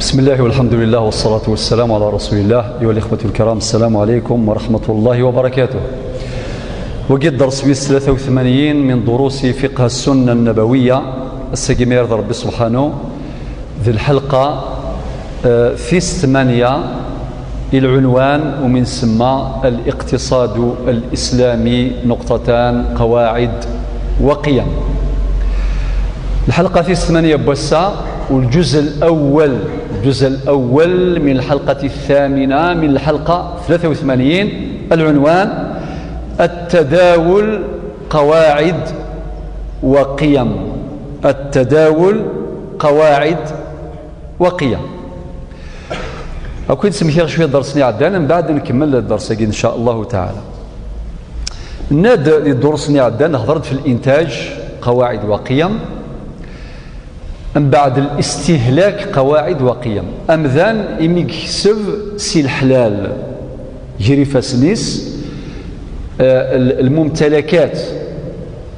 بسم الله والحمد لله والصلاة والسلام على رسول الله. أيها الإخوة الكرام، السلام عليكم ورحمة الله وبركاته. وقد درس بيس 83 من دروس فقه السنة النبوية السجمير ربي سبحانه ذي الحلقة في 8 العنوان ومن سمى الاقتصاد الإسلامي نقطتان قواعد وقيم. الحلقة في 8 بوسا، والجزء الأول من الحلقة 8 من الحلقة 83 العنوان التداول قواعد وقيم. التداول قواعد وقيم. أكون سميتها شوية درسني عدانا من بعد نكمل الدرس إن شاء الله تعالى. ناد درسني عدانا هضرت في الإنتاج قواعد وقيم، من بعد الاستهلاك قواعد وقيم. أمذان يكسب سي الحلال جري فاسنيس الممتلكات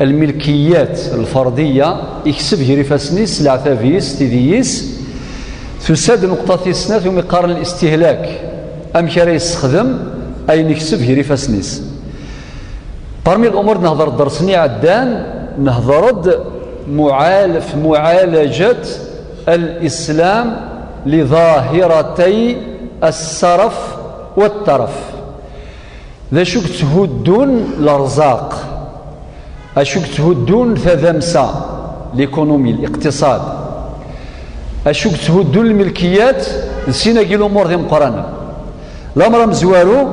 الملكيات الفردية يكسب جري فاسنيس العثافيس تيديس تساد نقطة السنات ومقارن الاستهلاك أم كرا يستخدم أي نكسب جري فاسنيس. برمي الأمور نهضر درسني عدان نهضرد في معالجة الإسلام لظاهرتي السرف والترف. ذا شوك تهدون الأرزاق، أشوك تهدون ثذمسة الإيكونومي الاقتصاد، أشوك تهدون الملكيات نسينا كي الأمور ذي مقرنة. الأمر مزوارو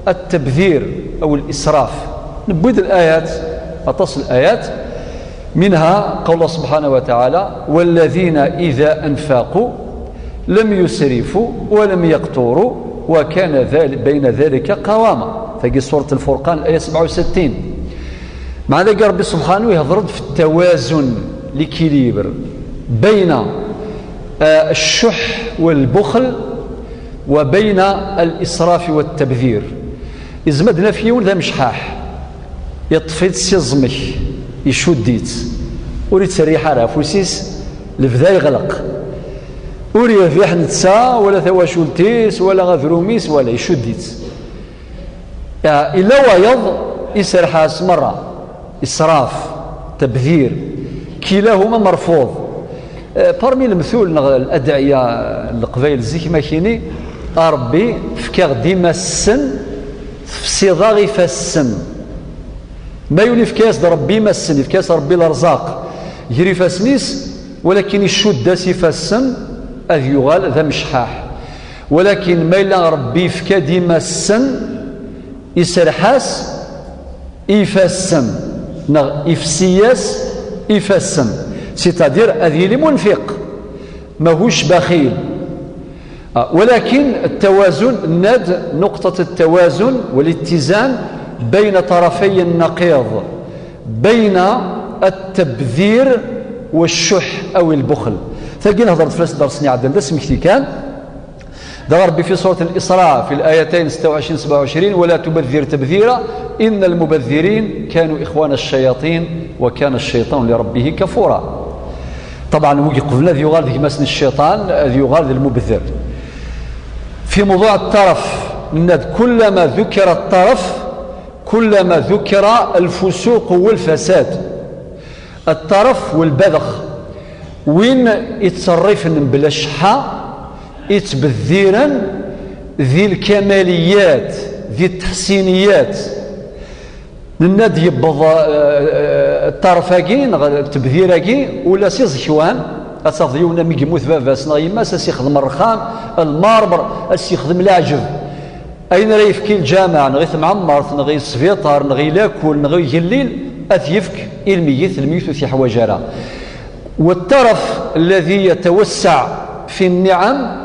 التبذير أو الإسراف. نبوذ الآيات أتصل الآيات منها قول سبحانه وتعالى والذين إذا أنفقوا لم يسرفوا ولم يقتروا وكان ذلك بين ذلك قواما. فقي سورة الفرقان الآية 67. مع ذلك ربي سبحانه يهضرد في التوازن لكيليبر بين الشح والبخل وبين الإسراف والتبذير. إزمدنا فيون ذا مشحاح يطفيت سيزمك يشديت وريت سريحة رافوسيس لفذا يغلق وريه فيح نتسا ولا ثواشولتيس ولا غذروميس ولا يشديت إلا ويض يسرحاس مرة إسراف تبذير كلاهما مرفوض. برمي المثول الأدعية القبائل زيك ماكيني ربي فكاغ ديما السن في صيغاغي فالسن ما يولي في كاس ربي ما السن في كاس ربي الارزاق يجري فاسنيس ولكن يشد سيفا السن اذ يغال ذا مشحاح. ولكن ما الا ربي في كديما السن يسرحاس يفاسن يفسياس يفاسن سيتادير اذ يلي منفق ماهوش بخيل. ولكن التوازن ناد نقطة التوازن والاتزان بين طرفي النقيض بين التبذير والشح أو البخل. ثقين هضرت فلاس درسني عدل ده سمكتي كان ده ربي في سورة الإسراء في الآيتين 26-27 ولا تبذر تبذيرا إن المبذرين كانوا إخوان الشياطين وكان الشيطان لربه كفورا. طبعا وقي قلنا ذي يغال ذي مسن الشيطان ذي يغال ذي المبذر. في موضوع الطرف كلما ذكر الطرف كلما ذكر الفسوق والفساد. الطرف والبذخ وين يتصرفن بلا شحة يتبذيرا ذي الكماليات ذي التحسينيات نناد يبض الطرفاكين التبذيراكي ولا سيزكوان أتصديونا ميكي موت باباس نغيما سيخدم الرخام الماربر سيخدم العجب أين راه يفكي الجامع نغي ثمعمر نغي السفيطار نغي لاكل نغي يليل أثيفك الميت في حواجرة. والترف الذي يتوسع في النعم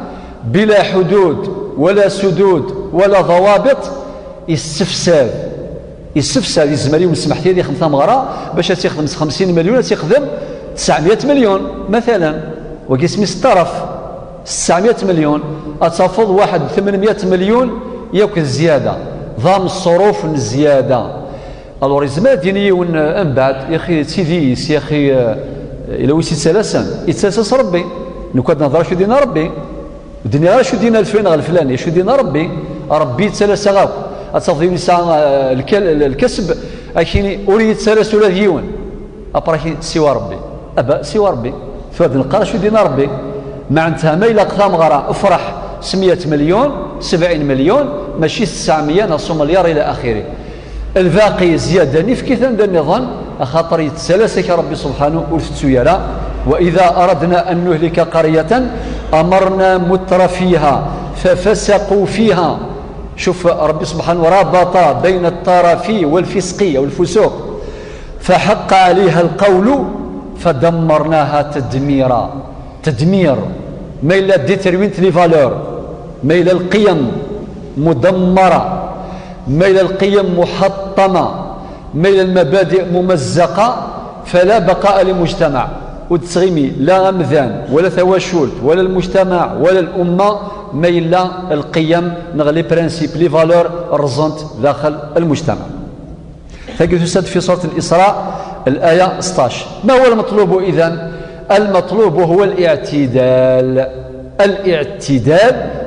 بلا حدود ولا سدود ولا ضوابط يستفساد يزمري ونسمح لي خمسة مغرى باش تخدم 50 مليون تخدم 900 مليون مثلا وقسمي الطرف 900 مليون أتفض واحد 800 مليون ياكل الزيادة ضام الصروف الزيادة. الوغ زعما ديني من بعد يا اخي تيديس يا اخي الا ويسيت ثلاثا يتساسس ربي نكاد نهضر شو دينا ربي الدنيا شو دينا الفلان غير الفلاني شو دينا ربي تسلس غاك أتصفي نساء الكسب أكيني أريد تسلس ولا ديون أبراكي سوى ربي أبا سوى ربي فهذا القرار شو دينا ربي معناتها ما إلا قثام غرا افرح 100 مليون 70 مليون ماشي 900 نص مليار إلى آخره الباقي زيادة نفكي ثان النظام خاطر يتسلسك ربي سبحانه ورثتسويرا وإذا أردنا أن نهلك قرية أمرنا متر فيها ففسقوا فيها شوف ربي سبحانه رابط بين الطرفي والفسقية والفسوق فحق عليها القول فدمرناها تدميرا تدمير ما إلا ديترمينت لي فالور ما إلا القيم مدمرة ما إلا القيم محطمة ما إلا المبادئ ممزقة فلا بقاء لمجتمع وتسغيمي لا أمذان ولا ثواشولت ولا المجتمع ولا الأمة ما إلا القيم نغلي برانسيب لي فالور رزنت داخل المجتمع فقد تسد في سورة الإسراء الآية 16 ما هو المطلوب إذن؟ المطلوب هو الاعتدال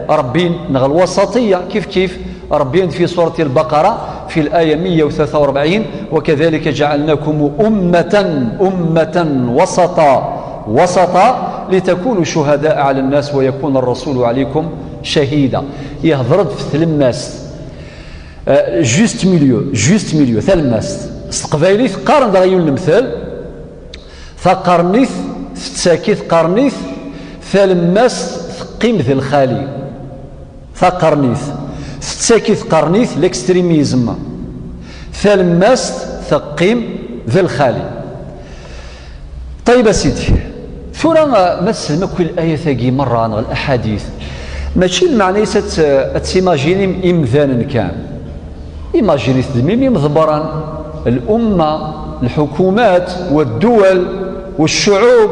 ربي نغل وسطية كيف ربي في سورة البقرة في الآية 143 وكذلك جعلناكم أمة وسطا لتكونوا شهداء على الناس ويكون الرسول عليكم شهيدا يهضرد في ثلماست جوست ميليو ثلماست استقبايلي قارن دغيون المثال ثقرنيث تساكيث قرنيث ثلماست ثقيم ذي الخالي ثقرنيث تساكيث قرنيث الاكستريميزم ثلماست ثقيم ذي الخالي طيب سيدي ثورة ما تسلم كل آية ثاقي مرة عن الأحاديث ماشي المعنى تسيماجيني إمذانا كان إيماجيني تدميم مضبرا الأمة الحكومات والدول والشعوب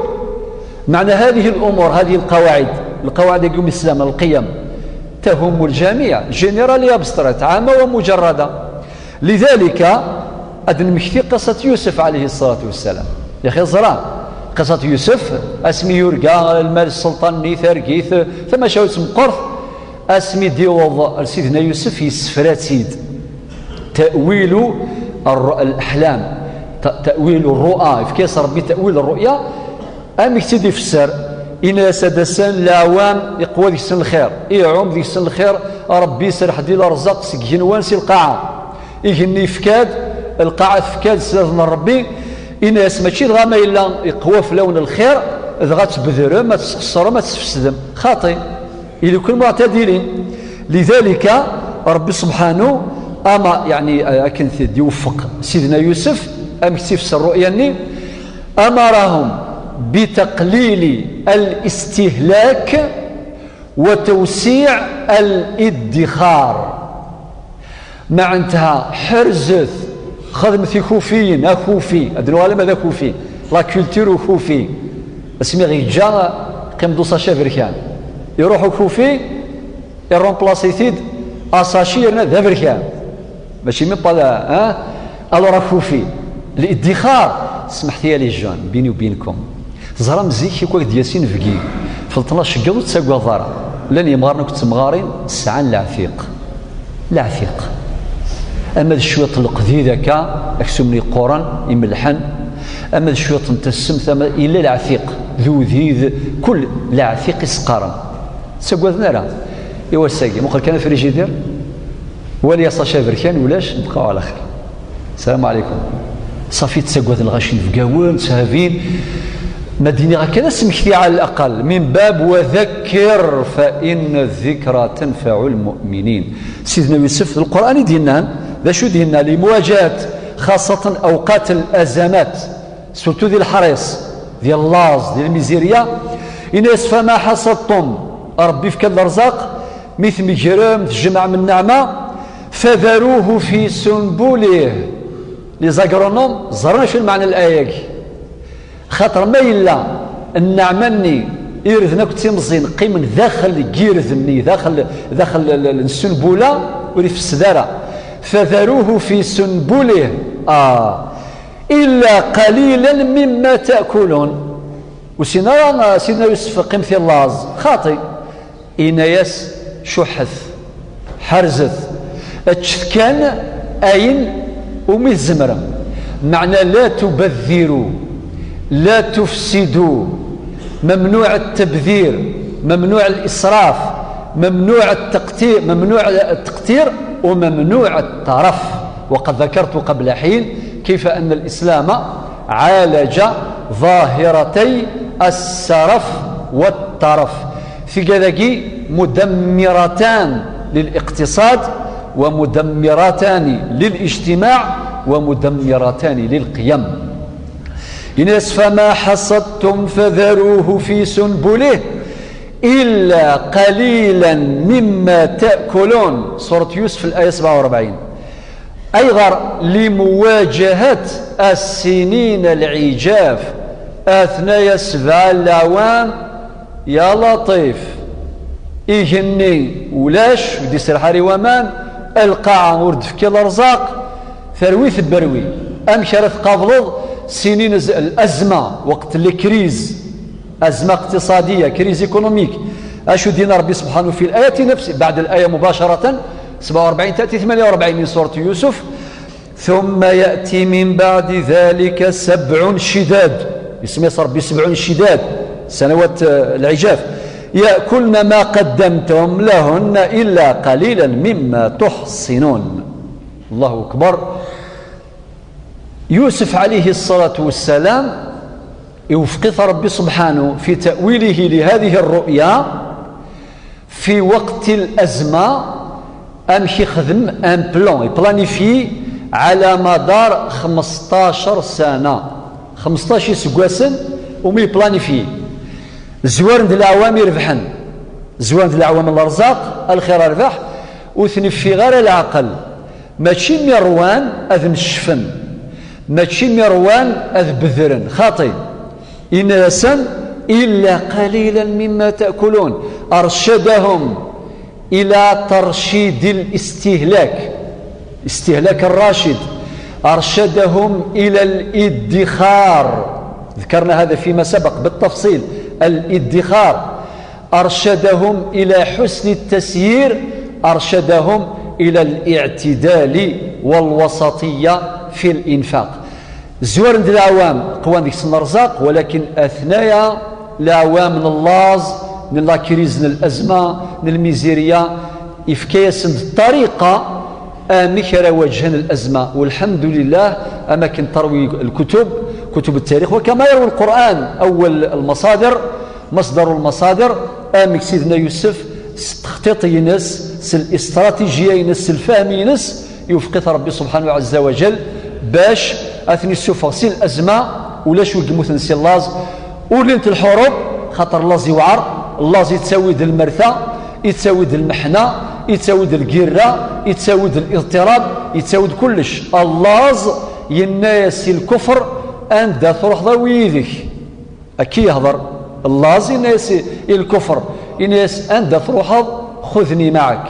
معنى هذه الأمور هذه القواعد يقوم الإسلام القيم تهم الجميع جنرالية بسطرة عامة ومجردة لذلك أدن مكثي قصة يوسف عليه الصلاة والسلام يا أخي الزران قصة يوسف اسمي يرقى المال السلطان نيثر كيث ثم شاو اسم قرث اسمي ديوض سيدنا يوسف يسفرات سيد تأويل الأحلام تأويل الرؤى في كيس ربي تأويل الرؤيا أم يكتدي في السر إن سدسان لاوان يقوى ذيك السن الخير يعوم ذيك السن الخير ربي سرح ديال الرزق سجنوان سي القاعة يجني فكاد القاعة فكاد سيدنا ربي إن ماشي الغامة إلا يقوى في لون الخير إذا غتبذر ما تسقصر ما تفسد خاطئ إلى كل معتدلين لذلك ربي سبحانه أما يعني أكن يوفق سيدنا يوسف أم كتف الرؤيا أمرهم بتقليل الاستهلاك وتوسيع الادخار مع انتهى حرزت خدمة خوفيين خوفي أدنوا لما ذا خوفي لا كولتور خوفي اسمي غير جا قيم دوسا شافركان يروحوا خوفي يروح بلاصيتيد أساشيرنا ذا فركان ماشي من بلا ألورا خوفي الادخار سمحت لي جون بيني وبينكم زرا مزيك يكون دياسين فكي فلطنا شقاو تساقوا ضارا لن يمغارنا كنت مغارين سعان العفيق اما شويه القذي ذاك اكسمني قران يملحن اما شويه نتسم ثم الا العفيق ذو ذيذ كل العفيق يسقارن تساقوا ذنرا ايوا ساقي مخل كان في ريجيدير ولي صاشافر كان ولاش نبقاو على خير السلام عليكم صافي تساقوا الغاشين فكاون سافين مدينة هكذا سمكتي على الأقل من باب وذكر فإن الذكرى تنفع المؤمنين سيدنا يوسف القرآن ديننا ذا شو ديننا لمواجهة خاصة أوقات الأزمات سورتو ذي الحريص ذي اللاز ذي الميزيريا إن يسفى ما حصدتم ربي في كل الرزاق مثل مجرم تجمع من نعمة فذروه في سنبوله لي زاغرونوم زرنا شو المعنى الآية خاطر ما إلا النعمني يرثنا كنتي مزين قيم داخل كيرثني داخل السنبوله ولي في السداره فذروه في سنبله إلا قليلا مما تأكلون سيدنا يوسف قمثي اللاز خاطي إناياس شحث حرزث كان أين ومي الزمرة معنى لا تبذروا لا تفسدوا، ممنوع التبذير، ممنوع الإسراف، ممنوع التقتير وممنوع الترف. وقد ذكرت قبل حين كيف أن الإسلام عالج ظاهرتي السرف والترف في كذاكي مدمرتان للاقتصاد ومدمرتان للاجتماع ومدمرتان للقيم. إنس فما حصدتم فذروه في سنبله إلا قليلا مما تأكلون، سورة يوسف الآية 47. أيضا لمواجهة السنين العجاف أثناء 7 الأعوام يا لطيف إيهني ولاش ودي سرحاري ومان القاعة ورد فكي الأرزاق ثرويث بروي أم شرف قابلض سنين الأزمة وقت الكريز، أزمة اقتصادية، كريز ايكونوميك. أشو دينا ربي سبحانه في الآية نفسه بعد الآية مباشرة 47 تأتي 48 من سورة يوسف: ثم يأتي من بعد ذلك 7 شداد، اسمه ربي 7 شداد سنوات العجاف، يأكلن ما قدمتم لهن إلا قليلا مما تحصنون. الله أكبر. يوسف عليه الصلاة والسلام يوفق ربي سبحانه في تأويله لهذه الرؤيا في وقت الأزمة أمشي خدم أن بلان يبلانيفي على مدار 15 سنة 15 سكواسن ومي بلانيفي زوار ديال العوام يربحن، زوار ديال العوام الارزاق الخير ربح وثنفي غير العقل، ماشي مروان اذ نشفن، ماشي مروان اذ بذرن خاطي إناسا إلا قليلا مما تأكلون. أرشدهم إلى ترشيد الاستهلاك، استهلاك الراشد، أرشدهم إلى الادخار، ذكرنا هذا فيما سبق بالتفصيل، الادخار، أرشدهم إلى حسن التسيير، أرشدهم إلى الاعتدال والوسطية في الإنفاق. زوار ديال العوام قوان ديك السن الرزاق، ولكن أثناء العوام من اللاز من لا كريز من الأزمة من الميزيريا إفكاس الطريقة أمكر وجهن الأزمة. والحمد لله أماكن تروي الكتب كتب التاريخ وكما يروي القرآن أول المصادر مصدر المصادر أمك سيدنا يوسف تخطيط ينس الاستراتيجية ينس الفهم ينس يوفق ربي سبحانه عز وجل باش أثني السفر سي الأزمة ولا شو يقموث نسي اللاز ولينت الحروب خاطر اللاز يوعر، اللاز يتساوي المرثى، يتساوي المحنة، يتساوي القيرة، يتساوي الاضطراب، يتساوي كلش. اللاز يناس الكفر أن تروح ضويذك أكي يهضر اللاز يناس الكفر يناس أن تروح خذني معك.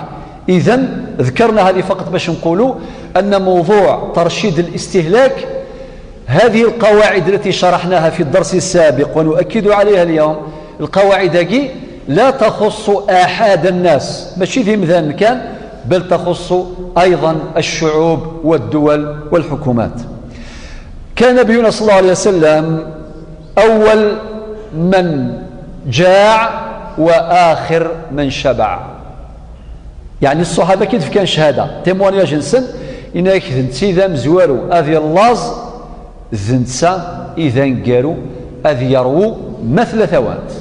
إذن ذكرنا هذه فقط باش نقولوا أن موضوع ترشيد الاستهلاك هذه القواعد التي شرحناها في الدرس السابق ونؤكد عليها اليوم، القواعد هذه لا تخص آحاد الناس ماشي ذي مذان كان، بل تخص أيضا الشعوب والدول والحكومات. كان نبينا صلى الله عليه وسلم أول من جاع وآخر من شبع، يعني الصحابة كيف كان شهادة تيموانيا جنسن إنك ذنتي ذا مزوارو أذي اللاز ذنتسا إذا نقارو أذي يرو مثل ثوات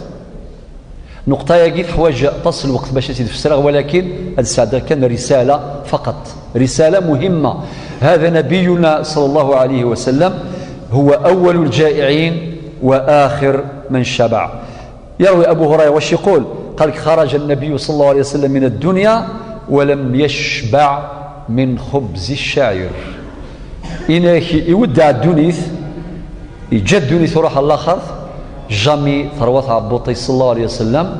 نقطة يجي حواج تصل الوقت باش تفسرها، ولكن هذا كان رسالة فقط، رسالة مهمة. هذا نبينا صلى الله عليه وسلم هو أول الجائعين وآخر من شبع. يروي أبو هريرة وش يقول؟ قال خرج النبي صلى الله عليه وسلم من الدنيا ولم يشبع من خبز الشعير. إنك يودع الدنيث يجد الدنيث وروح الله خرث جامي ثروات عبوطي صلى الله عليه وسلم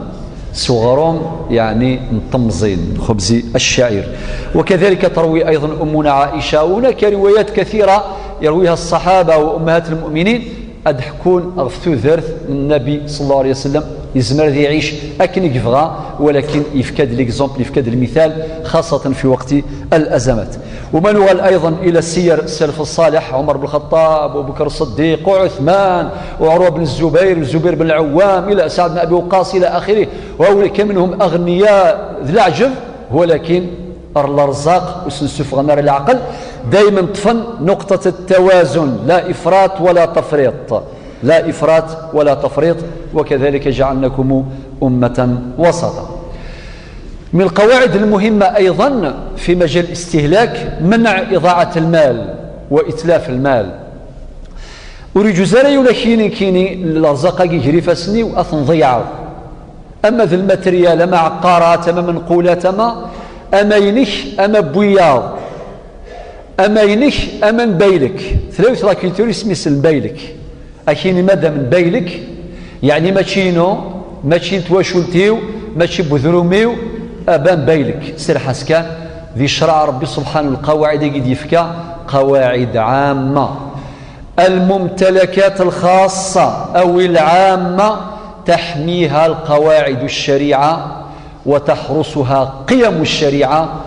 صغرهم يعني مطمزين خبز الشعير. وكذلك تروي أيضا أمنا عائشة، وهناك روايات كثيرة يرويها الصحابة وأمهات المؤمنين أدحكون أغفتو ذرث النبي صلى الله عليه وسلم يزمر ذي يعيش أكن يفغى ولكن يفكد ليكزومبل يفكد المثال خاصة في وقت الأزمات. وما نغال أيضا إلى سير السلف الصالح عمر بن الخطاب وأبو بكر الصديق وعثمان وعروة بن الزبير والزبير بن العوام إلى سعد بن أبي وقاص إلى آخره، وأولئك منهم أغنياء ذي العجب ولكن الرزاق وسنسف غنار العقل دائما طفن نقطة التوازن، لا إفراط ولا تفريط، لا إفراط ولا تفريط، وكذلك جعلناكم أمة وسطا. من القواعد المهمة أيضا في مجال الاستهلاك منع إضاعة المال وإتلاف المال. أريد زاري ولا كيني الرزاق يجري فاسني وأثن ضيعه، أما ذي الماتريال أما عقارات أما منقولات أما ينش أما بوياض أما ينش أما نبيلك ثلاثة كيلتوري اسمي نبيلك أكيني ماذا من بيلك يعني ما تشينو ما تشين تواشولتيو ما تشي بذروميو أبان بيلك سير حسكان ذي شرع ربي سبحانه القواعد يجد يفكا قواعد عامة. الممتلكات الخاصة أو العامة تحميها القواعد الشريعة وتحرسها قيم الشريعة،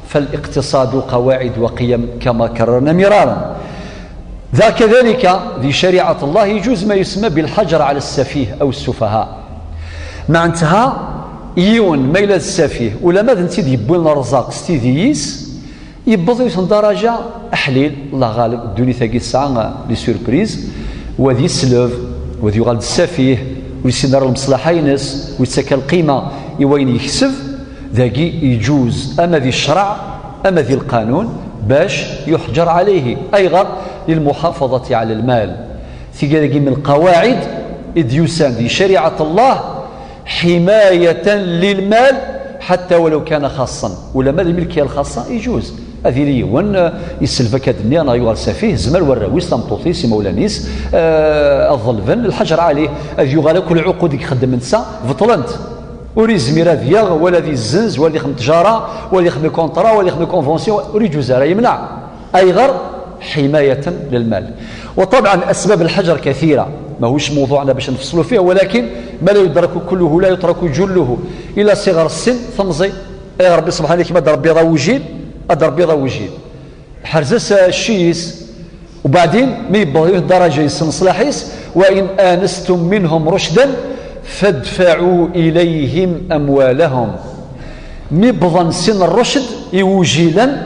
فالاقتصاد قواعد وقيم كما كررنا مرارا. ذا كذلك ذي شريعة الله يجوز ما يسمى بالحجر على السفيه أو السفهاء. مع انتهى يون ميلاد السفيه ولا ماذا نتيد يبوين الرزاق ستيذيس يبضي في درجة أحليل الله غالب الدنيا ثاقي الساعة لي سوربريز وذي سلوف وذي غالب السفيه ويسينار المصلحة ينس ويتسكى القيمة يوين يكسب ذاقي يجوز أما ذي الشرع أما ذي القانون باش يحجر عليه أيضا للمحافظة على المال. ثقة من القواعد إذ يسان ذي شريعة الله حماية للمال حتى ولو كان خاصا ولا مال الملكية الخاصة يجوز هذه لي وان يسلفك الدنيا انا يغال سفيه زمر والراويس لمطوطي سي مولانيس الظلفن الحجر عليه اذ يغال كل عقود يخدم نسا بطلنت وري زميرا فيا ولا ذي الزنز ولا يخدم تجاره ولا يخدم كونطرا ولا يخدم كونفونسيون وري جوزاره يمنع اي غير حمايه للمال. وطبعا اسباب الحجر كثيره ماهوش موضوعنا باش نفصلوا فيه، ولكن ما لا يدرك كله لا يترك جله الى صغر السن ثمزي يا ربي سبحانه كما ضرب بيضا وجيل اضرب بيضا وجيل حرزس الشيس وبعدين ما يبغي الدرجه يسن صلاحيس وان انستم منهم رشدا فادفعوا اليهم اموالهم. مبضن سن الرشد يوجيلا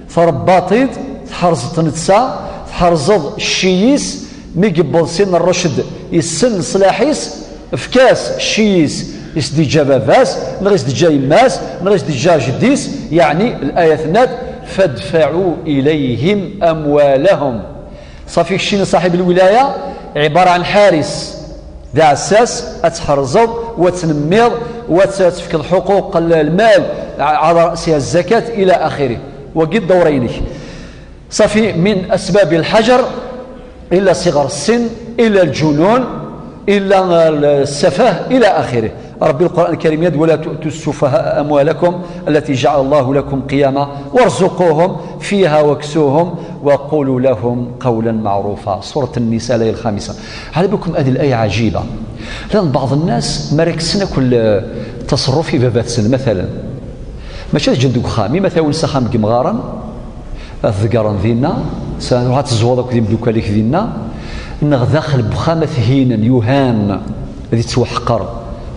فرباطيد تحرزت نتسا تحرزض الشيس ميقبل سن الرشد يسن صلاحيس فكاس الشيس يسدي جابافاس نغيس دي جاي ماس نغيس دي جا جديس يعني الآية ثنات فادفعوا إليهم أموالهم. صافي الشين صاحب الولاية عبارة عن حارس ذا عساس أتحرزض وتنميض وتفك الحقوق المال على رأسها الزكاة إلى آخره وقد دورينه. صافي من أسباب الحجر إلا صغر السن إلا الجنون إلا السفاه إلى آخره. ربي القرآن الكريم يد ولا تؤتوا السفهاء أموالكم التي جعل الله لكم قياما وارزقوهم فيها واكسوهم وقولوا لهم قولا معروفا. سورة النساء الآية 5. على بكم هذه الآية عجيبة لأن بعض الناس مركزنا كل تصرف في بابات سن مثلا ماشي جندوك خامي مثلا سخام كمغارا الذقران ذينا سنروح تزوضك ذي مدوكاليك ذينا نغذاخل بخامة هينا يهان ذي توحقر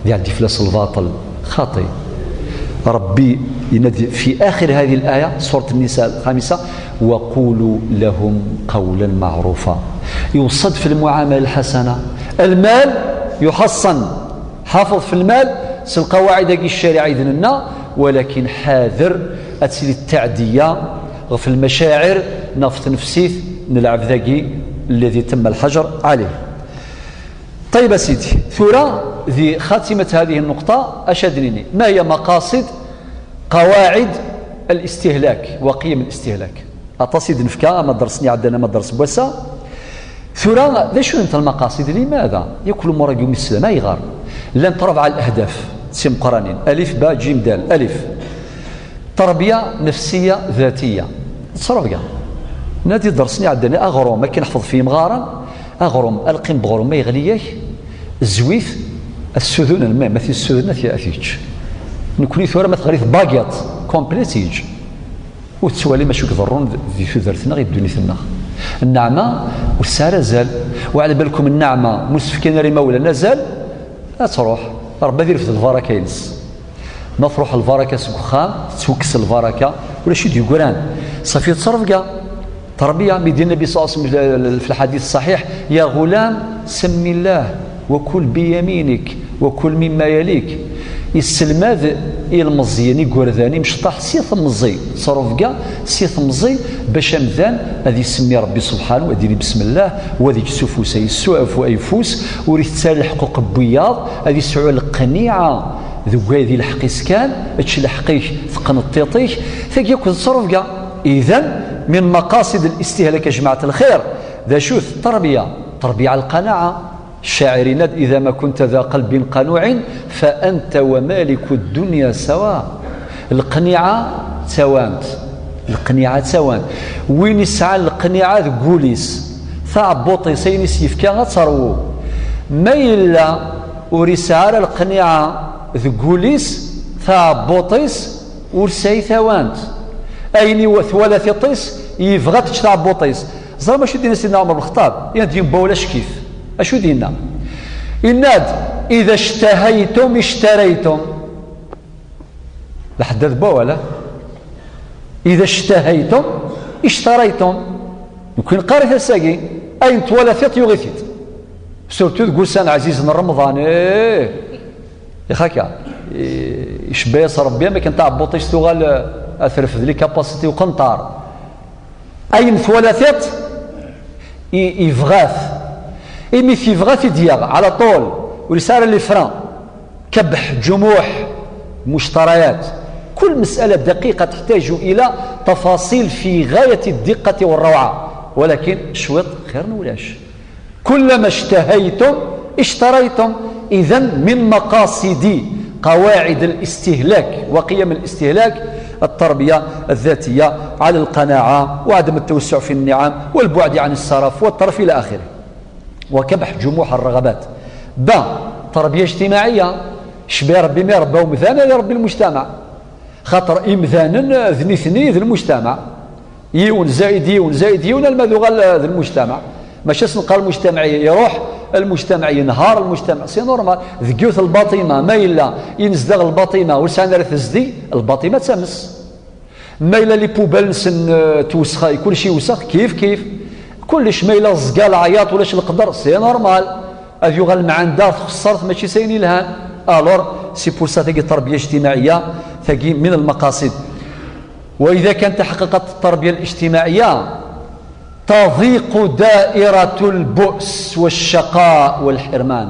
ذي عندي فلاس الباطل خاطئ. ربي ينادي في آخر هذه الآية سورة النساء 5 وقولوا لهم قولا معروفا. يوصد في المعاملة الحسنة المال يحصن حافظ في المال القواعد الشريعة إذننا ولكن حاذر أتسلي التعدية في المشاعر نفط نفسيث نلعب ذاقي الذي تم الحجر عليه. طيب سيدي ثورة ذي خاتمة هذه النقطة أشدني ما هي مقاصد قواعد الاستهلاك وقيم الاستهلاك. أتصيد نفكا ما درسني عندنا ما درس بوسا ثورة ذي شو انت المقاصد لماذا يكل مرة يوم السلام ما يغار لن ترفع الأهداف سم قرانين ألف باء جيم دال ألف تربية نفسية ذاتية تصرف نادي درسني عندنا أغرو ما كنحفظ فيه مغارا أغرم ألقين بغرم ما يغليك الزويف السذون الماء مثل السذون في أثيج نكوني ثورة ما تغريث باقيات كومبليتيج وتسوالي ما شو كضرون في ثورتنا غير دونيتنا النعمة والسارة زال وعلى بالكم النعمة مسفكين ريما ولا نزال لا تروح ربي يدير في البركة ينس ما تروح البركة سكخام توكس البركة ولا شي ديقران صافي تصرف كاع تربية ميدين النبي صلى الله عليه وسلم في الحديث الصحيح يا غلام سم الله وكل بيمينك وكل مما يليك السلماد المزياني قرداني مشطح سيث مزي تصرف كاع سيث مزي باش امذان هذه يسمي ربي سبحانه واديري بسم الله وهذيك سفوس يسوف ايفوس وريث تسال الحقوق بياض هذه سعول القنيعه ذو هذه الحقيس كان هادشي الحقيش ثقن الطيطيش ثقي يكون تصرف كاع اذا من مقاصد الاستهلاك يا جماعه الخير ذا شوف تربيه على القناعه الشاعر ناد إذا ما كنت ذا قلب قنوع فأنت ومالك الدنيا سواء القنيعة توانت وين يسعى القنيعة ذقوليس ثعب بوطي سينيس يفكا غتصرو ما إلا ورسعى القنيعة ذقوليس ثعب بوطيس ورساي ثوانت أيني وثوالث طيس يفغى تشتعب بوطيس زرا ما شو دينا سيدنا عمر بن الخطاب يعني بولاش كيف أشو دينا الناد إذا اشتهيتم اشتريتم لحد البوله إذا اشتهيتم اشتريتم يمكن قارث الساقي أين توالثت يغثت سورتو تقول سنة عزيز رمضان يا خاكا إشباس ربي ما كنت عبوطيش تغال أثرف ذلك كاباسيتي وقنطار أين ثوالثت يفغاث إمي في فغاثي دياغ على طول ورسالة لفران كبح جموح مشتريات كل مسألة دقيقة تحتاج إلى تفاصيل في غاية الدقة والروعة ولكن شوط خير ولاش كلما اشتهيتم اشتريتم إذن من مقاصد قواعد الاستهلاك وقيم الاستهلاك التربية الذاتية على القناعة وعدم التوسع في النعم والبعد عن السرف والطرف إلى آخره وكبح جموح الرغبات تربية اجتماعية شبه ربي ما ربا ومثانا لربي المجتمع خاطر إمثانا ذني ذي المجتمع يون زائد يون المذوغ ذي المجتمع ماشي سنقى المجتمع يروح المجتمع ينهار المجتمع سي نورمال ذكيوث الباطمة ما إلا ينزدغ الباطمة ولسان راه تزدي الباطمة تمس ما إلا لي بوبال نسن توسخ كل شيء وسخ كيف كلش ما إلا الزقال عياط ولاش القدر سي نورمال أفيوغ المعندات خسرت ماشي سايني لها الور سي بور سا تاكي التربيه الاجتماعيه تاكي من المقاصد واذا كانت تحققت التربيه الاجتماعيه تضيق دائره البؤس والشقاء والحرمان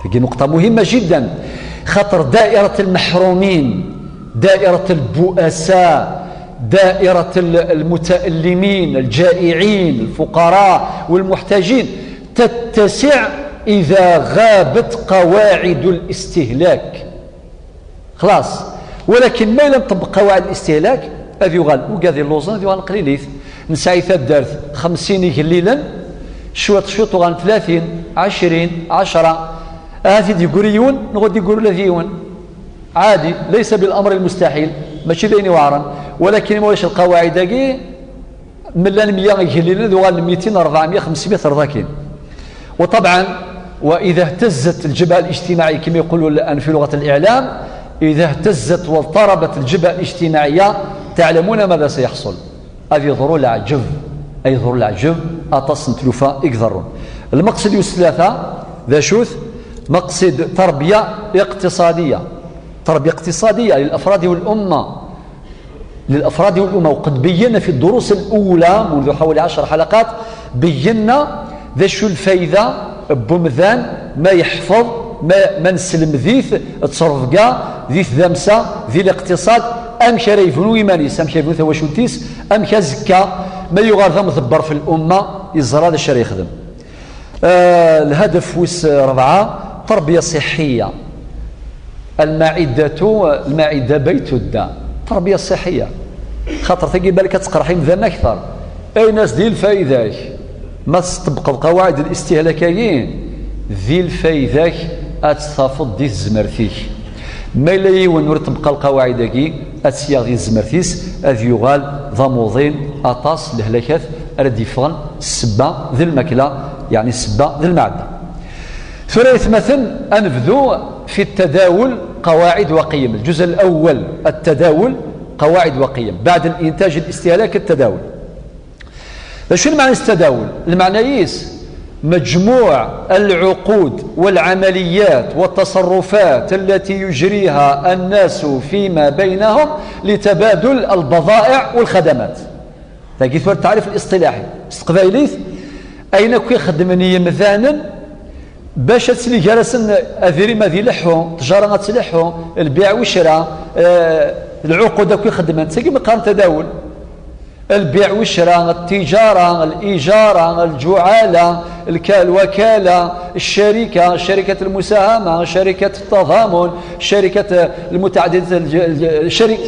تاكي نقطه مهمه جدا خاطر دائره المحرومين دائره البؤساء دائره المتألمين الجائعين الفقراء والمحتاجين تتسع إذا غابت قواعد الاستهلاك خلاص ولكن ما لم تطبق قواعد الاستهلاك هذه يغال وكذا اللوزان هذه قليليث نسايث دارت 50 يقليلا شوط وغان 30 20 10 هذه يقولون نغدي يقولوا الذيون عادي ليس بالأمر المستحيل ماشي ذيني وعرا ولكن مولاش القواعد هذه من 100 يقليلا ذوغال 200 400 500 رضاكين وطبعا وإذا اهتزت الجبهة الاجتماعية كما يقولون الآن في لغة الإعلام إذا اهتزت واضطربت الجبهة الاجتماعية تعلمون ماذا سيحصل هذه ظهور العجب أي ظهور العجب أتصن تلوفا يقدرون المقصد الثلاثة ذا شوث مقصد تربية اقتصادية للأفراد والأمة وقد بينا في الدروس الأولى منذ حوالي 10 حلقات بينا ذا شو الفايدة بمذان ما يحفظ ما نسلم ذيث تصرف كاع ذيث ذمسة ذي الاقتصاد أم كرا يفنو إيمانيس أم كرا يفنو ثواشوتيس أم كزكا ما يغار مثبر في الأمة يزرى هذا الشيء يخدم الهدف وس 4 تربية صحية المعدة بيت الداء تربية صحية خاطر تجي بالك تقرحي مذان أكثر أي ناس دي الفائدة ما تطبق القواعد الاستهلاكيين ذي الفايدة أتستفض دي الزمرتيك ما إلا يون تبقى القواعد كي أتسياغ دي الزمرتيس أذ يغال ضموضين أطاس لهلاكات رديفغن السبة ذي الماكلة يعني السبة ذي المعدة. ثلاث مثل أنبذو في التداول قواعد وقيم. الجزء الأول التداول قواعد وقيم، بعد الإنتاج الاستهلاك التداول. شنو معنى التداول؟ المعنى يس مجموع العقود والعمليات والتصرفات التي يجريها الناس فيما بينهم لتبادل البضائع والخدمات. كيف التعريف الاصطلاحي استقباليث أين كيخدمني مثلا باش تسلي جالسا أذيري ما ذي لحو تجارة غتلحو البيع والشراء العقود كيخدمن تسكي مقام تداول البيع والشراء التجارة الإيجار الجعالة الوكالة شركة المساهمة شركة التضامن شركة المتعددة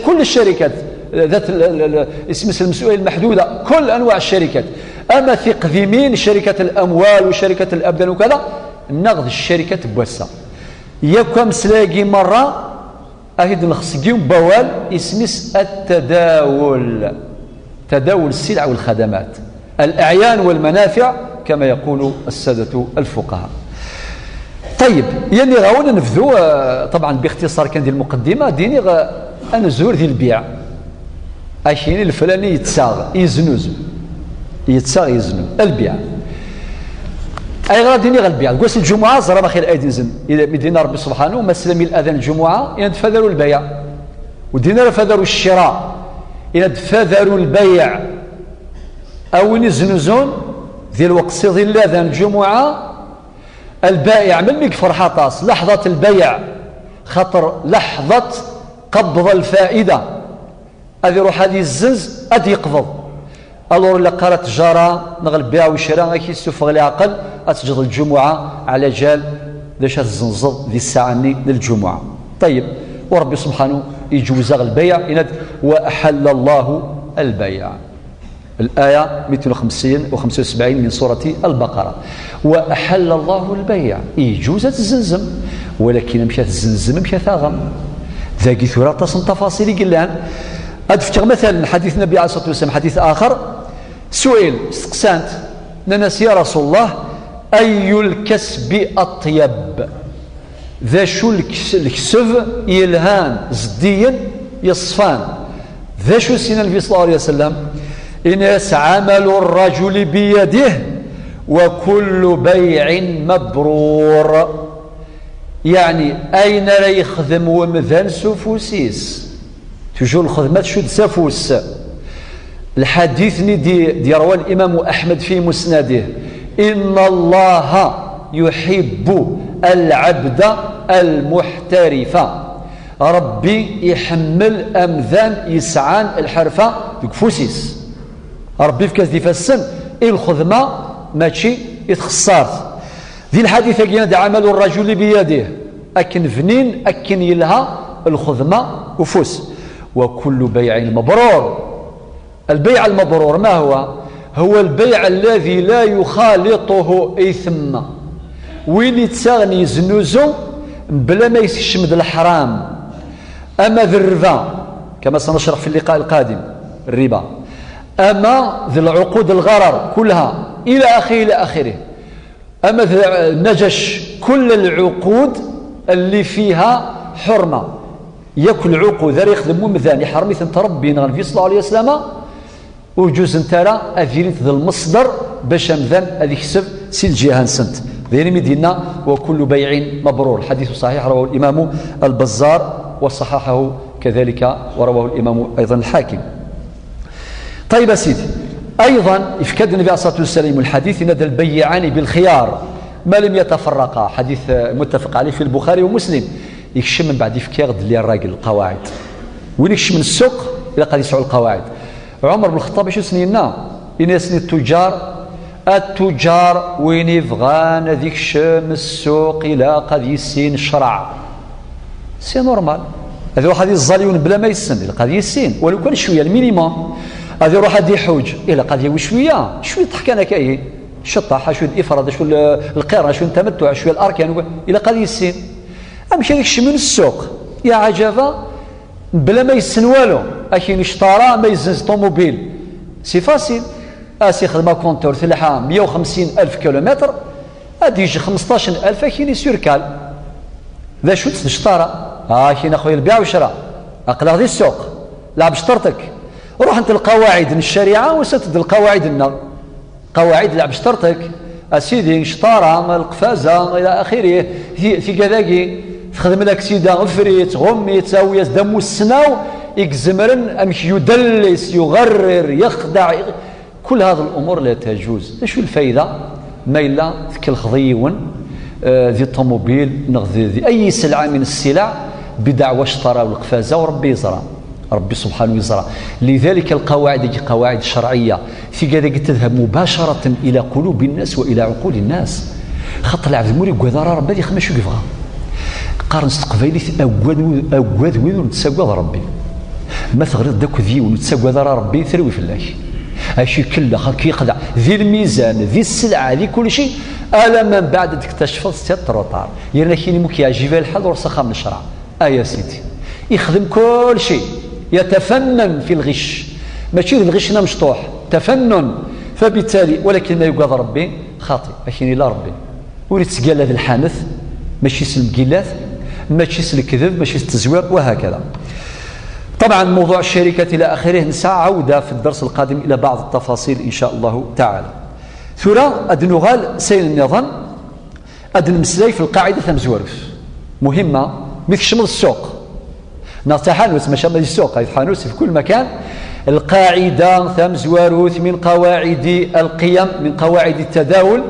كل الشركات ذات اسم المسؤولية المحدودة كل أنواع الشركات. أما تقديمين شركة الأموال وشركة الأبدان وكذا ناخذ الشركة بوسة ياكم سلاقي مرة أهيد نخصيهم بوال اسمس التداول تداول السلع والخدمات الأعيان والمنافع كما يقول السادة الفقهاء. طيب يعني غاونا نفذو طبعا باختصار كان دي المقدمة ديني أنا زور ذي البيع أشيني الفلاني يتساغ يزنوز البيع أي غاديني غالبيع قوس الجمعة زرا ما خير أيدي زن إذا مدينا ربي سبحانه ما سلمي الأذان الجمعة ينتفذروا البيع ودينا فذروا الشراء ينتفذروا البيع أو نزنزون ذي الوقت ذي الأذان الجمعة البائع من يكفر حطاس لحظة البيع خطر لحظة قبض الفائدة أذي روح هذه الزنز أدي يقبض الور اللي قالت تجارة نغل بيع وشراء كي يستفغ العقل أتجد الجمعة على جال ليش الزنزض ذي الساعة للجمعة. طيب وربي سبحانه يجوز البيع وأحل الله البيع الآية 250 و75 من سورة البقرة وأحل الله البيع يجوز الزنزم ولكن مشات الزنزم مشات ثاغم ذاكي ثورة تصن تفاصيل قلان أدفتغ مثلا حديث النبي عليه الصلاة والسلام حديث آخر سئل استقسانت ننس يا رسول الله أي الكسب أطيب ذا شو الكسب يلهان زديا يصفان ذا شو سنة النبي صلى الله عليه وسلم إنس عمل الرجل بيده وكل بيع مبرور يعني أين لا يخدم ومذان سفوسيس تجو الخدمات شد سفوس. الحديث دي رواه الإمام أحمد في مسنده إن الله يحب العبد المحترف ربي يحمل أمذان يسعان الحرفة دكفوسيس ربي في كذا السن الخدمة ماشي يتخسرت ذي الحديث كينا عمل الرجل بيده أكن فنين أكن يلها الخدمة وفوس وكل بيع مبرور. البيع المبرور ما هو البيع الذي لا يخالطه إثم وين يتساغني زنوزو بلا ما يشمد الحرام. أما ذي الربا كما سنشرح في اللقاء القادم الربا أما ذي العقود الغرر كلها إلى آخره أما ذي النجش كل العقود اللي فيها حرمة ياكل عقود ذا يخدم ممذان يحرمي تربي النبي صلى الله عليه وسلم وجوز نتارا أذيريت ذا المصدر باش مذان هذه يكسب سي الجهان سنت ذيني مدينة وكل بيع مبرور. حديث صحيح رواه الإمام البزار وصححه كذلك ورواه الإمام أيضا الحاكم. طيب سيدي أيضا إفكاد النبي عليه الصلاة والسلام الحديث ندى البيعان بالخيار ما لم يتفرقا حديث متفق عليه في البخاري ومسلم يكشم من بعد يفكير اللي الراجل القواعد وين يكشم من السوق إلى قد يسعوا القواعد. عمر بن الخطاب شو سنينا ينسني التجار وين يبغان ذيك شم السوق إلى قد يسين الشرع سي نورمال هذا واحد الظاليون بلا ما يسن قد يسين ولو كان شويه المينيموم هذا يروح هذا يحوج الى قد يوي شويه ضحك انا كاين الشطاحة شو الإفراد شو القرى شو التمتع شو الأركان إلى قد يسين أمشي هذيك من السوق يا عجبا بلا ما يسن والو أكين اشترى ما يزنز طوموبيل سي فاسيل أسي خدمة كونتور تلحى 150 ألف كيلومتر أدي يجي 15 ألف أكين يسيركال ذا شو تشترى كاين أخويا البيع والشراء أقلع ذي السوق لعب اشترتك روح أنت القواعد الشريعة وستد القواعد النار قواعد لعب اشترتك أسيدي اشترى القفازة إلى آخره في كذاكي تخدم لك سيدا فريت غمي تساوي دم السناو يكزمرن أمشي يدلس يغرر يخدع كل هذه الأمور لا تجوز شو الفائدة ما إلا ذيك خضيون ذي الطوموبيل نغذي أي سلعة من السلع بدعوى اشترى والقفازة وربي يزرع ربي سبحانه يزرع لذلك القواعد قواعد شرعية في كذا تذهب مباشرة إلى قلوب الناس وإلى عقول الناس خط العبد موري قدر ربي يخمش شو يبغى قارن استقبالي أود وين نتساقوا ربي ما تغرد داك ذي ونتساقوا ربي ثروي في الله هادشي كله خاك يخدع ذي الميزان ذي السلعة ذي كل شيء ألا من بعد تكتشف التروطار يعني كاين مكياجي الحال ورسخها من الشرع يا سيدي يخدم كل شيء يتفنن في الغش ماشي الغش مشطوح تفنن فبالتالي ولكن ما يقاض ربي خاطئ لكن إلا ربي ولي تسقال هذا الحانث ماشي سلم قلات ماشي الكذب ماشي التزوير وهكذا. طبعا موضوع الشركة إلى آخره نسعى عودة في الدرس القادم إلى بعض التفاصيل إن شاء الله تعالى. ثورة أدنغال سيل النظام أدن مسلاي في القاعدة ثمزورف مهمة مثل شمل السوق نرتحانوس ما شاء الله السوق يتحانوس في كل مكان القاعدة ثمزوروث من قواعد القيم من قواعد التداول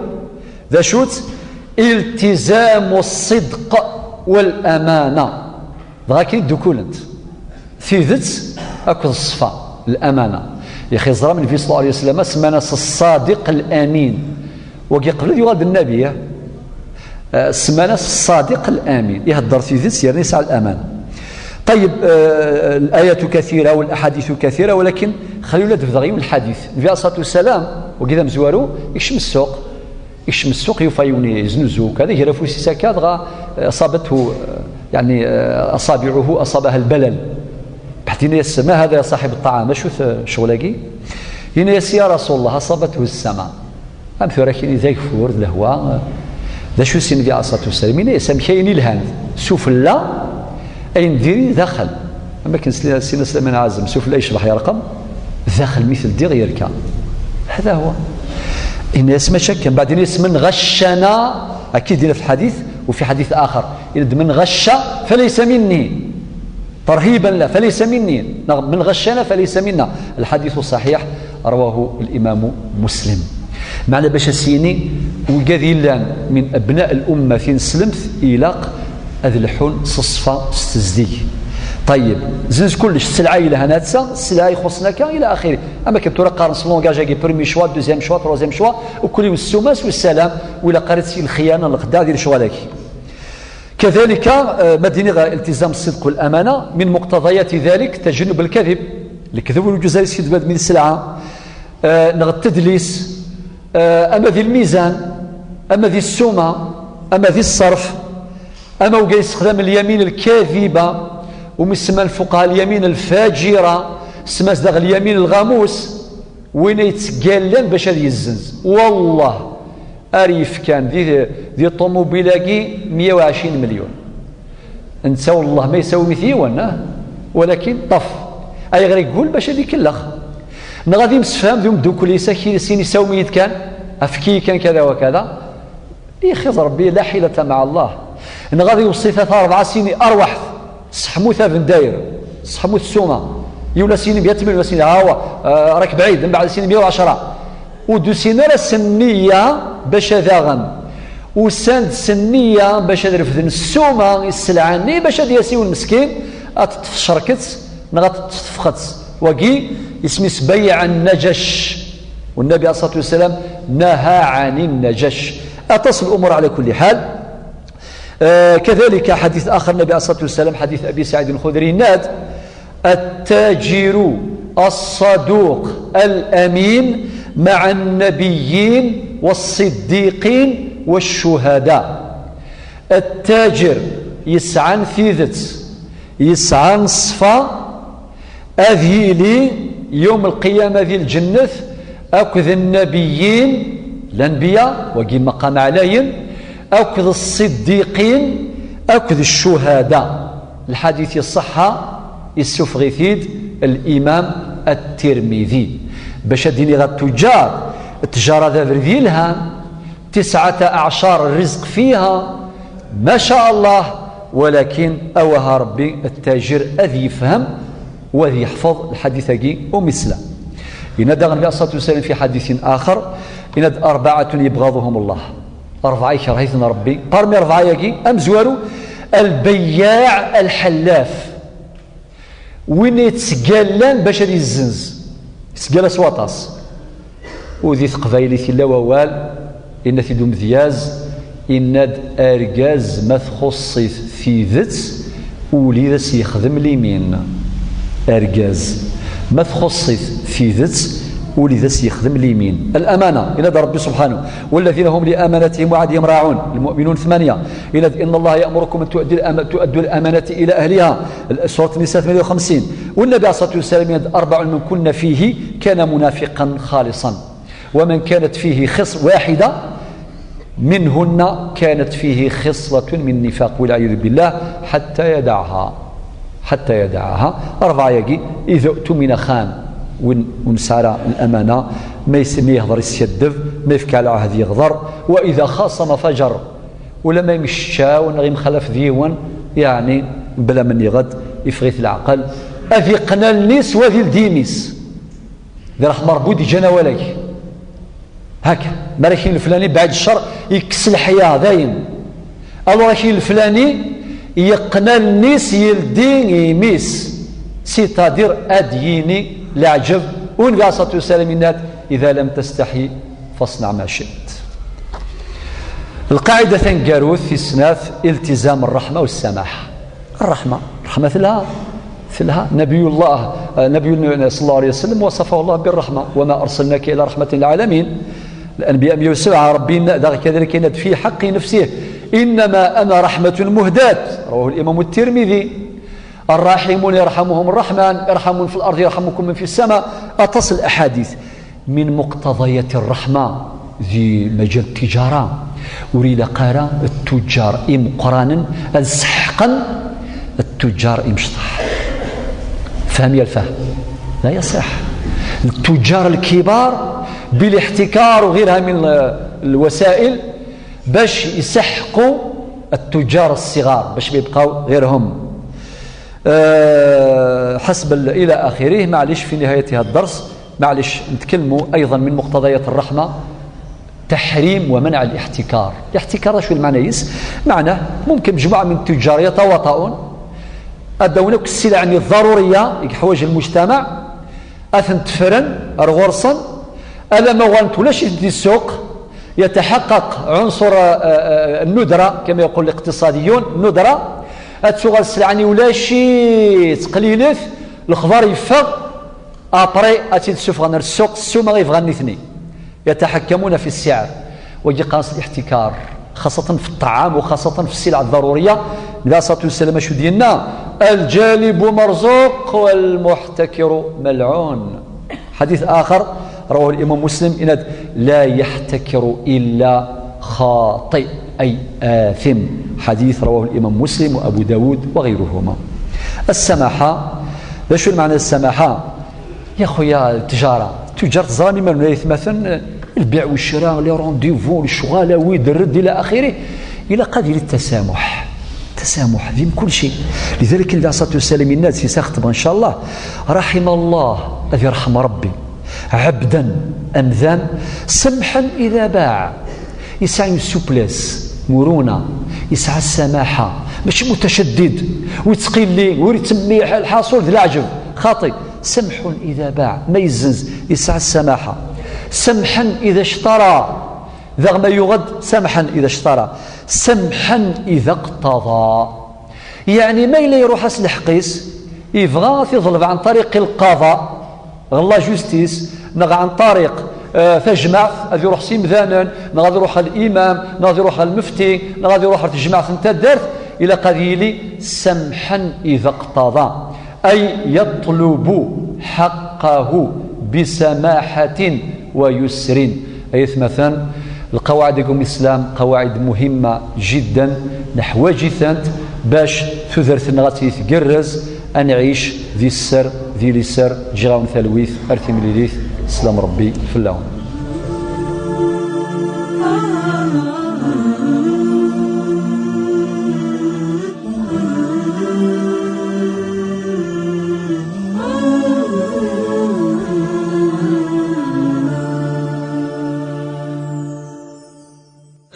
ذا شوت التزام الصدق والأمانة ذاك الدكولنت في ذات أكد الصفاء الأمانة يا أخي زرا من النبي صلى الله عليه وسلم سمانا الصادق الأمين وقي قبل يغاد النبي سمانا الصادق الأمين يهدر في ذات يرنيس على الأمانة. طيب الآيات كثيرة والأحاديث كثيرة ولكن خلينا ندفع الحديث النبي عليه الصلاة والسلام وكذا مزوارو يكشم السوق يفايوني زنزو كذا يرفو سيساكاد غا أصابته يعني أصابها البلل بحثين ما هذا يا صاحب الطعام شو شغلكي هنا يا رسول الله أصابته السماء أم ثراكيني ذاك فور الهواء ذا شو النبي عليه الصلاة والسلام هنا يسمى كاين الهان سفلى أي نديري داخل أما كان سيدنا سليمان عازم سفلى يشبح يرقم داخل مثل دير يركع هذا هو إن اسم شك بعدين اسم غشنا أكيد في الحديث وفي حديث آخر إذا من غش فليس مني ترهيبا لا فليس مني من غشنا فليس منا الحديث الصحيح رواه الإمام مسلم معنى باش السيني وقاذي لان من أبناء الأمة في سلمت إلاق أذلحون صصفة استزدي طيب زنز كلش السلعه الى هناتسا السلعه يخصناك الى اخره اما كنتو قارن سلون كاجاكي بريمي شوا دوزيام شوا تروزيام شوا وكل يوم السوماس والسلام ولا قريتي الخيانه الغدا ديال شوالاك كذلك مدينه التزام الصدق والامانه من مقتضيات ذلك تجنب الكذب الكذب والجزائر سيد من السلعه نغ التدليس اما ذي الميزان اما ذي السومه اما ذي الصرف اما وقا يستخدم اليمين الكاذبه ومسمى الفقهاء اليمين الفاجرة سمى داغ اليمين الغاموس وين يتقالن باش هذا يزنز والله أريف كان ذي الطوموبيلاكي 120 مليون انت والله ما يساوي مثيوان ولكن طف أي غير يقول باش هذه كلخ نغادي مسفهم ذوم دوك ليس سين يساوي ميت كان أفكي كان كذا وكذا يخيز ربي لا حيلة مع الله نغادي يوصي 3-4 سنين أروح صحموثة بن داير صحموث السومة يولا سيني 100 مليون سيني هاو راك بعيد من بعد سيني 110 ودو سينارا السنية باش ذاغن وساند السنية باش رفدن السومة السلعاني باش ياسيو المسكين أتتفشركت نغا تتفخت وقي اسمي سبيع النجش والنبي عليه الصلاة والسلام نهى عن النجش أتصل الأمور على كل حال. كذلك حديث آخر النبي عليه الصلاة والسلام حديث أبي سعيد الخدري ناد التاجر الصدوق الأمين مع النبيين والصديقين والشهداء. التاجر يسعى ثيذت يسعى نصفى أذي لي يوم القيامة ذي الجنة أكذ النبيين الأنبياء وقي مقام عليهم أكذ الصديقين أكذ الشهداء. الحديث الصحة السفغي ثيد الإمام الترمذي باش ديني غا التجار التجارة ذا ذي الهام 19 الرزق فيها ما شاء الله، ولكن أوها ربي التاجر أذي يفهم وذي يحفظ الحديث ومثله. ينادى النبي صلى الله عليه وسلم في حديث آخر ينادى 4 يبغضهم الله 4 يكرهيثنا ربي قرمي 4 أمزوارو البياع الحلاف وين يتسقالان باش يزنز يتسقال سواطاس وذي قبايلي ثلا ووال إن ثيدو مذياز إناد أرجاز ما تخصي في ذات ولذا سيخدم اليمين أرجاز ما تخصي في ذات ولذا سيخدم اليمين. الأمانة إلى ربي سبحانه والذين هم لأمانتهم وعدهم راعون المؤمنون 8 إلى إن الله يأمركم أن تؤدوا الأمانة إلى أهلها سورة النساء 58. والنبي صلى الله عليه وسلم 4 من كن فيه كان منافقا خالصا ومن كانت فيه خص واحدة منهن كانت فيه خصلة من نفاق والعياذ بالله حتى يدعها 4 إذا اؤتمن خان ونسارى الأمانة ما يسميه يهضر يسيدف ما يفك على عهد يغضر وإذا خاصم فجر ولما يمشى ونغي مخلف ديوان يعني بلا من يغد يفغيث العقل أذي قنا النيس وذي الديميس ذي راح مربود جنا ولي هكا مراكين الفلاني بعد الشر يكس الحياة دايم أو راكين الفلاني يقنا النيس يلدين يميس سيتادير أديني العجب ونقاصة وسلامينات إذا لم تستحي فاصنع ما شئت. القاعدة ثنقاروث في السناث التزام الرحمة والسماح. الرحمة ثلها نبي الله صلى الله عليه وسلم وصفه الله بالرحمة وما أرسلناك إلى رحمة للعالمين. الأنبياء 107 ربي كذلك يند في حق نفسه إنما أنا رحمة مهداة رواه الإمام الترمذي. الراحمون يرحمهم الرحمن ارحمون في الأرض يرحمكم من في السماء. أتصل أحاديث من مقتضيات الرحمة ذي مجال التجارة أريد قارة التجار مقرانا السحقا التجار مشطح فهم الفهم لا يصح. التجار الكبار بالاحتكار وغيرها من الوسائل باش يسحقوا التجار الصغار باش بيبقوا غيرهم حسب إلى آخره. معلش في نهاية هذا الدرس معلش نتكلموا أيضا من مقتضيات الرحمة تحريم ومنع الاحتكار. الاحتكار شو المعنى معناه ممكن مجموعة من التجار يتواطؤون أدونك السلع يعني الضرورية حوايج المجتمع أثن تفرن الغرصا ألا ما وانت ولا شيء في السوق يتحقق عنصر الندرة كما يقول الاقتصاديون الندرة أتسوغ السلعني ولا شيء تقليلث الخضار يفق أبري أتيد سفغن السوق السوما غيفغن اثنين يتحكمون في السعر ويجي قاص الاحتكار خاصة في الطعام وخاصة في السلع الضرورية. لا صلاة والسلام شو ديالنا الجالب مرزوق والمحتكر ملعون. حديث آخر رواه الإمام مسلم إن لا يحتكر إلا خاطئ أي آثم. حديث رواه الإمام مسلم وأبو داود وغيرهما. السماحة شو المعنى السماحة يا خويا التجارة تجار زراني من مثلا البيع والشراء لي رونديفو الشغالة ويدرد إلى آخره إلى قدر التسامح ذي كل شيء. لذلك النبي صلى الله عليه وسلم الناس يسخطب إن شاء الله رحم الله الذي رحم ربي عبدا أمذان سمحا إذا باع يسعى السوبليس مرونة يسعى السماحة ماشي متشدد ويتقيل لي ويتمي الحاصل ذي العجب خاطئ. سمح إذا باع ما يزنز يسعى السماحة. سمحا إذا اشترى ذا ما يغد سمحا إذا اشترى. سمحا إذا اقتضى يعني ما إلا يروح الحقيس يبغى يظلم عن طريق القضاء غلا جوستيس نغ عن طريق فجمع غادي يروح سيمذانا غادي يروح الامام غادي يروح المفتي غادي يروح الجماعه انت دارت الى قضيه سمحا اذا اقتضى، اي يطلب حقه بسماحه ويسر. اي مثلا القواعد يقوم الاسلام قواعد مهمه جدا نحواجي ثانت باش تثرثنا غاتي تقرز نعيش ذي السر ذي اليسر جيغاون ثالويث ارثي مليليث سلام ربي في اللون.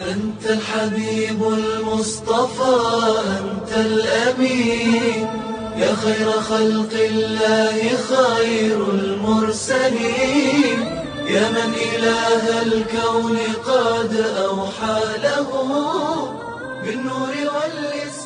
أنت الحبيب المصطفى أنت الأمين يا خير خلق الله خير المرسلين يا من إله الكون قد أوحى له بالنور والإسلام